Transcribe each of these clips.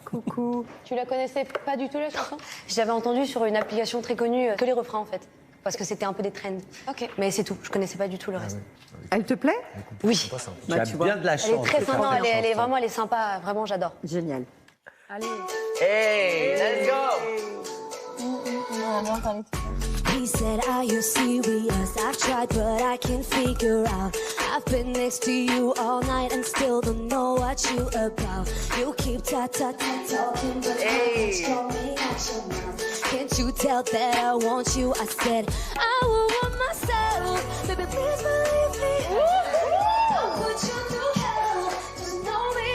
Coucou. Tu la connaissais pas du tout la chanson? J'avais entendu sur une application très connue que les refrains en fait. Parce que c'était un peu des trends. Ok. Mais c'est tout, je connaissais pas du tout le reste. Elle te plaît? Oui. Tu as bien de la chance. Elle est très sympa, elle est vraiment sympa, vraiment j'adore. Génial. Allez. Hey, let's go! He said, are you serious? I've tried, but I can't figure out. I've been next to you all night and still don't know what you about. You keep talking, but nothing's coming out your mouth. Can't you tell that I want you? I said, I will want myself. Baby, please believe me. I'll put you through hell. Just know me,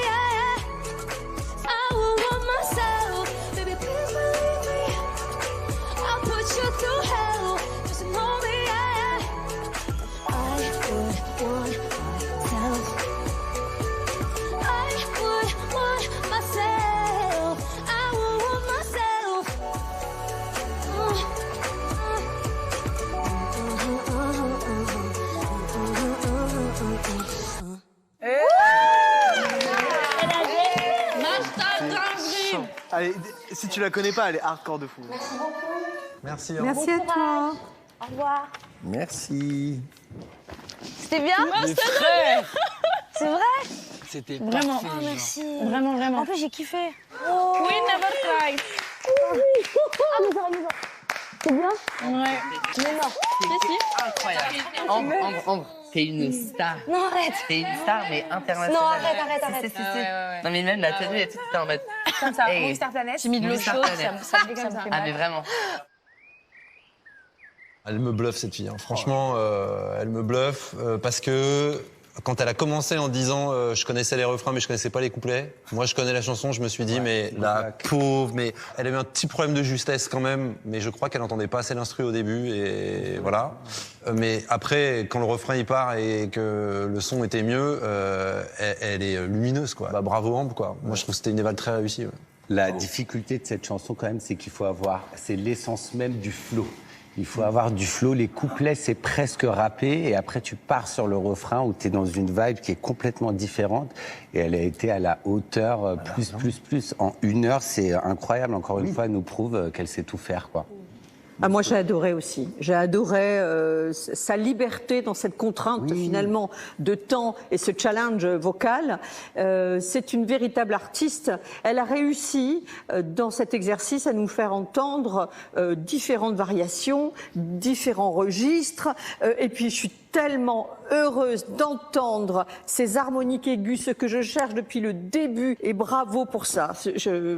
I will want myself. Baby, please believe me. I'll put you through hell. Just know me, I would want myself. I would want myself. I would want myself. Allez, si tu la connais pas, elle est hardcore de fou. Merci. Merci à toi. Au revoir. Merci. C'était bien? C'est vrai? C'était Vraiment. parfait. Merci. Vraiment, vraiment. En plus j'ai kiffé. We never cried. C'est bien? Ouais. Mais non. Incroyable. Ambre, t'es une star. Non arrête. T'es une star, mais internationale. Non arrête. Si. Non, mais même la tenue et tout, t'es en mode. Comme ça, Hey. Movie Star Planet. J'ai mis de l'eau chaude, ça me fait Ah, mais vraiment. Elle me bluffe cette fille, hein. Franchement, elle me bluffe parce que quand elle a commencé en disant je connaissais les refrains mais je connaissais pas les couplets, moi je connais la chanson, je me suis dit mais la pauvre, mais elle a eu un petit problème de justesse quand même, mais je crois qu'elle entendait pas assez l'instru au début et voilà. Mais après quand le refrain il part et que le son était mieux, elle est lumineuse quoi. Bah, bravo Ambre quoi. Moi je trouve que c'était une éval très réussie. Ouais. La difficulté de cette chanson, quand même, c'est qu'il faut avoir... C'est l'essence même du flow. Il faut avoir du flow. Les couplets, c'est presque rappé. Et après, tu pars sur le refrain où tu es dans une vibe qui est complètement différente. Et elle a été à la hauteur plus. En 1 heure, c'est incroyable. Encore une fois, elle nous prouve qu'elle sait tout faire, quoi. Ah, moi, j'ai adoré aussi. J'ai adoré sa liberté dans cette contrainte, finalement, de temps et ce challenge vocal. C'est une véritable artiste. Elle a réussi, dans cet exercice, à nous faire entendre différentes variations, différents registres. Et puis, je suis tellement heureuse d'entendre ces harmoniques aiguës, ce que je cherche depuis le début. Et bravo pour ça.